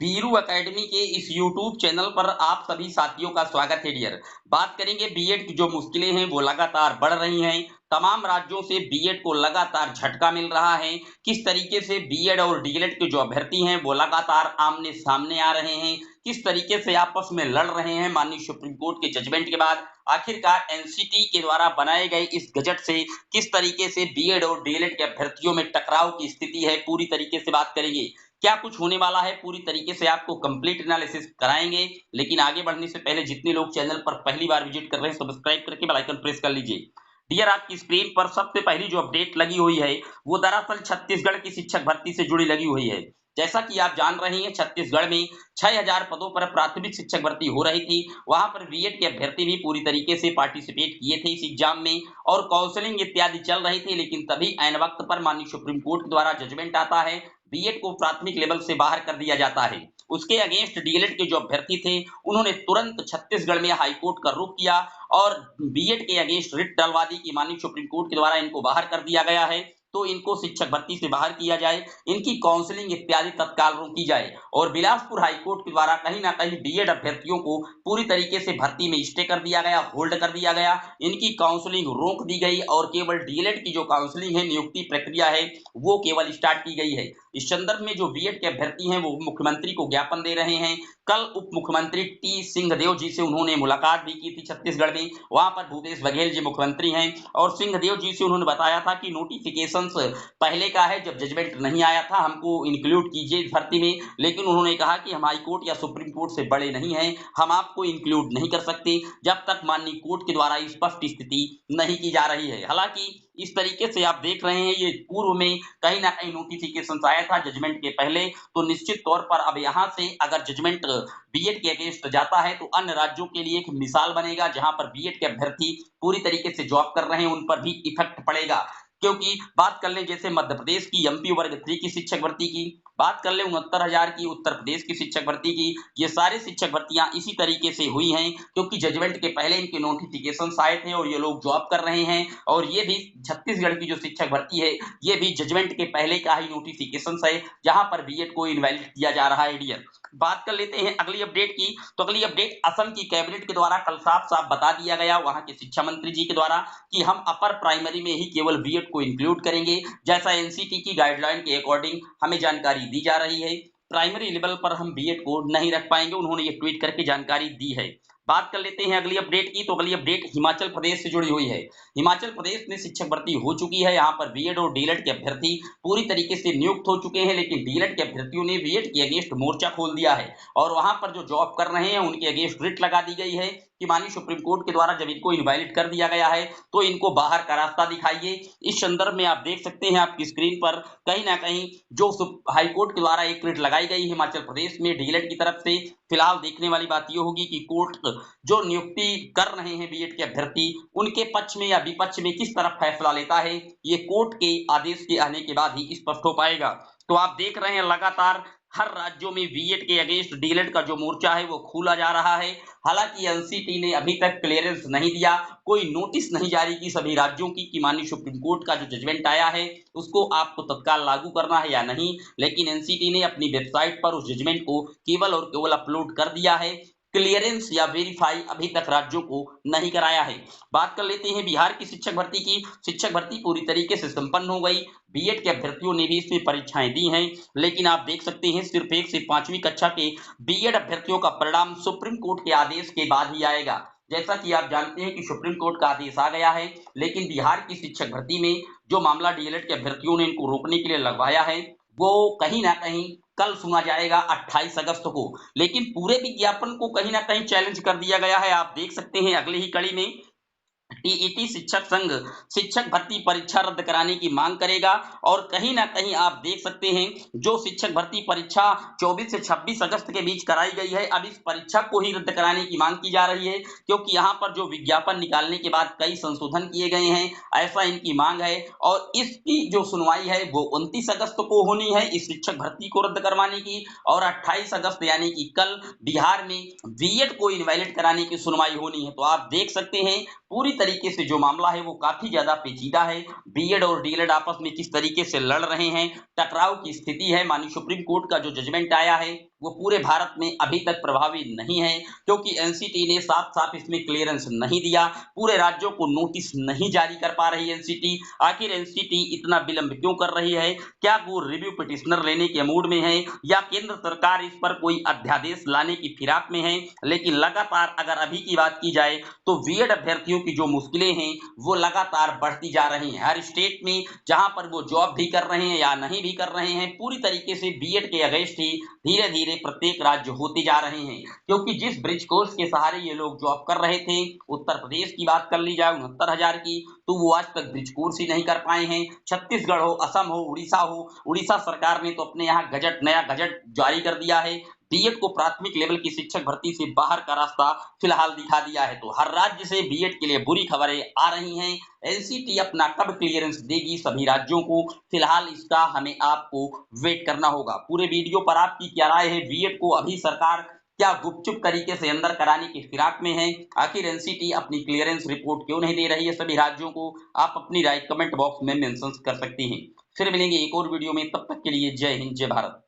Veeru academy के इस YouTube channel पर आप सभी साथियों का स्वागत है डियर। बात करेंगे बीएड की जो मुश्किलें हैं वो लगातार बढ़ रही हैं। तमाम राज्यों से बीएड को लगातार झटका मिल रहा है। किस तरीके से बीएड और डीएलएड के जो अभ्यर्थी हैं वो लगातार आमने सामने आ रहे हैं, किस तरीके से आपस में लड़ रहे हैं माननीय सुप्रीम कोर्ट के जजमेंट के बाद। आखिरकार एनसीटी के द्वारा बनाए गए इस गजट से किस तरीके से बीएड और डीएलएड के अभ्यर्थियों में टकराव की स्थिति है, पूरी तरीके से बात करेंगे। क्या कुछ होने वाला है, पूरी तरीके से आपको कंप्लीट एनालिसिस कराएंगे। लेकिन आगे बढ़ने से पहले जितने लोग चैनल पर पहली बार विजिट कर रहे हैं सब्सक्राइब करके बेल आइकन प्रेस कर लीजिए। डियर, आपकी स्क्रीन पर सबसे पहली जो अपडेट लगी हुई है वो दरअसल छत्तीसगढ़ की शिक्षक भर्ती से जुड़ी लगी हुई है। जैसा कि आप जान रहे हैं, छत्तीसगढ़ में 6000 पदों पर प्राथमिक शिक्षक भर्ती हो रही थी। वहां पर बीएड के अभ्यर्थी भी पूरी तरीके से पार्टिसिपेट किए थे इस एग्जाम में और काउंसलिंग इत्यादि चल रही थी। लेकिन तभी ऐन वक्त पर माननीय सुप्रीम कोर्ट द्वारा जजमेंट आता है, बीएड को प्राथमिक लेवल से बाहर कर दिया जाता है। उसके अगेंस्ट डीएलएड के जो अभ्यर्थी थे उन्होंने तुरंत छत्तीसगढ़ में हाईकोर्ट का रुख किया और बीएड के अगेंस्ट रिट डलवा दी कि माननीय सुप्रीम कोर्ट के द्वारा इनको बाहर कर दिया गया है, तो इनको शिक्षक भर्ती से बाहर किया जाए, इनकी काउंसलिंग इत्यादि तत्काल रोकी जाए। और बिलासपुर हाईकोर्ट के द्वारा कहीं ना कहीं बीएड अभ्यर्थियों को पूरी तरीके से भर्ती में स्टे कर दिया गया, होल्ड कर दिया गया, इनकी काउंसलिंग रोक दी गई और केवल डीएलएड की जो काउंसलिंग है, नियुक्ति प्रक्रिया है, वो केवल स्टार्ट की गई है। इस संदर्भ में जो बीएड के अभ्यर्थी हैं वो मुख्यमंत्री को ज्ञापन दे रहे हैं। कल उप मुख्यमंत्री टी सिंहदेव जी से उन्होंने मुलाकात भी की थी छत्तीसगढ़ में। वहां पर भूपेश बघेल जी मुख्यमंत्री हैं और सिंहदेव जी से उन्होंने बताया था कि नोटिफिकेशंस पहले का है, जब जजमेंट नहीं आया था, हमको इंक्लूड कीजिए इस भर्ती में। लेकिन उन्होंने कहा कि हम हाई कोर्ट या सुप्रीम कोर्ट से बड़े नहीं हैं, हम आपको इंक्लूड नहीं कर सकते जब तक माननीय कोर्ट के द्वारा स्पष्ट स्थिति नहीं की जा रही है। हालांकि इस तरीके से आप देख रहे हैं, ये पूर्व में कहीं ना कहीं नोटिफिकेशन आया था जजमेंट के पहले, तो निश्चित तौर पर अब यहाँ से अगर जजमेंट बीएड के अगेंस्ट जाता है तो अन्य राज्यों के लिए एक मिसाल बनेगा, जहां पर बीएड के अभ्यर्थी पूरी तरीके से जॉब कर रहे हैं उन पर भी इफेक्ट पड़ेगा। क्योंकि बात कर लें जैसे मध्य प्रदेश की एमपी वर्ग 3 की शिक्षक भर्ती की, बात कर लें 69,000 की उत्तर प्रदेश की शिक्षक भर्ती की, ये सारी शिक्षक भर्तियां इसी तरीके से हुई हैं क्योंकि जजमेंट के पहले इनके नोटिफिकेशन आए थे और ये लोग जॉब कर रहे हैं। और ये भी छत्तीसगढ़ की जो शिक्षक भर्ती है ये भी जजमेंट के पहले का ही नोटिफिकेशन है, जहां पर बीएड को इनवैलिड किया जा रहा है। डियर, बात कर लेते हैं अगली अपडेट की। तो अगली अपडेट असम की कैबिनेट के द्वारा कल साफ साफ बता दिया गया वहां के शिक्षा मंत्री जी के द्वारा कि हम अपर प्राइमरी में ही केवल बीएड को इंक्लूड करेंगे, जैसा एनसीटी की गाइडलाइन के अकॉर्डिंग हमें जानकारी दी जा रही है। प्राइमरी लेवल पर हम बीएड को नहीं रख पाएंगे, उन्होंने ये ट्वीट करके जानकारी दी है। बात कर लेते हैं अगली अपडेट की। तो अगली अपडेट हिमाचल प्रदेश से जुड़ी हुई है। हिमाचल प्रदेश में शिक्षक भर्ती हो चुकी है, यहाँ पर बीएड और डीएलएड के अभ्यर्थी पूरी तरीके से नियुक्त हो चुके हैं। लेकिन डीएलएड के अभ्यर्थियों ने बीएड के अगेंस्ट मोर्चा खोल दिया है और वहां पर जो जॉब कर रहे हैं उनके अगेंस्ट रिट लगा दी गई है कि माननीय सुप्रीम कोर्ट के द्वारा जब इनको इनवैलिड कर दिया गया है तो इनको बाहर का रास्ता दिखाइए। इस संदर्भ में आप देख सकते हैं आपकी स्क्रीन पर कहीं ना कहीं जो हाईकोर्ट के द्वारा एक रिट लगाई गई हिमाचल प्रदेश में डीएलएड की तरफ से। फिलहाल देखने वाली बात यह होगी कि कोर्ट जो नियुक्ति कर रहे हैं बीएड के अभ्यर्थी उनके पक्ष में या विपक्ष में किस तरफ फैसला लेता है, ये कोर्ट के आदेश के आने के बाद ही स्पष्ट हो पाएगा। तो आप देख रहे हैं लगातार हर राज्यों में बीएड के अगेंस्ट डीएलएड का जो मोर्चा है वो खोला जा रहा है। हालांकि एनसीटी ने अभी तक क्लियरेंस नहीं दिया, कोई नोटिस नहीं जारी की सभी राज्यों की कि माननीय सुप्रीम कोर्ट का जो जजमेंट आया है उसको आपको तत्काल लागू करना है या नहीं। लेकिन एनसीटी ने अपनी वेबसाइट पर उस जजमेंट को केवल और केवल अपलोड कर दिया है, क्लियरेंस या वेरीफाई अभी तक राज्यों को नहीं कराया है। बात कर लेते हैं बिहार की शिक्षक भर्ती की। शिक्षक भर्ती पूरी तरीके से संपन्न हो गई, बीएड के अभ्यर्थियों ने भी इसमें परीक्षाएं दी हैं। लेकिन आप देख सकते हैं सिर्फ 1 से 5वीं कक्षा के बीएड अभ्यर्थियों का परिणाम सुप्रीम कोर्ट के आदेश के बाद ही आएगा। जैसा कि आप जानते हैं कि सुप्रीम कोर्ट का आदेश आ गया है, लेकिन बिहार की शिक्षक भर्ती में जो मामला डीएलएड के अभ्यर्थियों ने इनको रोकने के लिए लगवाया है वो कहीं ना कहीं कल सुना जाएगा 28 अगस्त को। लेकिन पूरे विज्ञापन को कहीं ना कहीं चैलेंज कर दिया गया है। आप देख सकते हैं अगली ही कड़ी में टीईटी शिक्षक संघ शिक्षक भर्ती परीक्षा रद्द कराने की मांग करेगा। और कहीं ना कहीं आप देख सकते हैं जो शिक्षक भर्ती परीक्षा 24 से 26 अगस्त के बीच कराई गई है, अब इस परीक्षा को ही रद्द कराने की मांग की जा रही है क्योंकि यहाँ पर जो विज्ञापन निकालने के बाद कई संशोधन किए गए हैं, ऐसा इनकी मांग है। और इसकी जो सुनवाई है वो 29 अगस्त को होनी है इस शिक्षक भर्ती को रद्द करवाने की, और 28 अगस्त यानी कि कल बिहार में बीएड को इनवैलिड कराने की सुनवाई होनी है। तो आप देख सकते हैं पूरी तरीके से जो मामला है वो काफी ज्यादा पेचीदा है। बीएड और डीएलएड आपस में किस तरीके से लड़ रहे हैं, टकराव की स्थिति है। माननीय सुप्रीम कोर्ट का जो जजमेंट आया है वो पूरे भारत में अभी तक प्रभावी नहीं है, क्योंकि एनसीटी ने साफ-साफ इसमें क्लियरेंस नहीं दिया। पूरे राज्यों को नोटिस नहीं जारी कर पा रही एनसीटी। आखिर एनसीटी इतना विलंब क्यों कर रही है? क्या वो रिव्यू पिटिशनर लेने के मूड में है या केंद्र सरकार इस पर कोई अध्यादेश लाने की फिराक में है? लेकिन लगातार अगर अभी की बात की जाए तो बीएड अभ्यर्थियों की जो मुश्किलें हैं वो लगातार बढ़ती जा रही हैं। हर स्टेट में जहां पर वो जॉब भी कर रहे हैं या नहीं भी कर रहे हैं, पूरी तरीके से बीएड के अगेंस्ट ही धीरे-धीरे प्रत्येक राज्य होते जा रहे हैं। क्योंकि जिस ब्रिज कोर्स के सहारे ये लोग जॉब कर रहे थे, उत्तर प्रदेश की बात कर ली जाए 69,000 की, तो वो आज तक ब्रिज कोर्स ही नहीं कर पाए हैं। छत्तीसगढ़ हो, असम हो, उड़ीसा सरकार ने तो अपने यहाँ नया गजट जारी कर दिया है। बीएड को प्राथमिक लेवल की शिक्षक भर्ती से बाहर का रास्ता फिलहाल दिखा दिया है। तो हर राज्य से बीएड के लिए बुरी खबरें आ रही हैं। एनसीटी अपना कब क्लियरेंस देगी सभी राज्यों को, फिलहाल इसका हमें आपको वेट करना होगा। पूरे वीडियो पर आपकी क्या राय है? बीएड को अभी सरकार क्या गुपचुप तरीके से अंदर कराने की फिराक में है? आखिर एनसीटी अपनी क्लियरेंस रिपोर्ट क्यों नहीं दे रही है सभी राज्यों को? आप अपनी राय कमेंट बॉक्स में मेंशन कर सकती हैं। फिर मिलेंगे एक और वीडियो में, तब तक के लिए जय हिंद, जय भारत।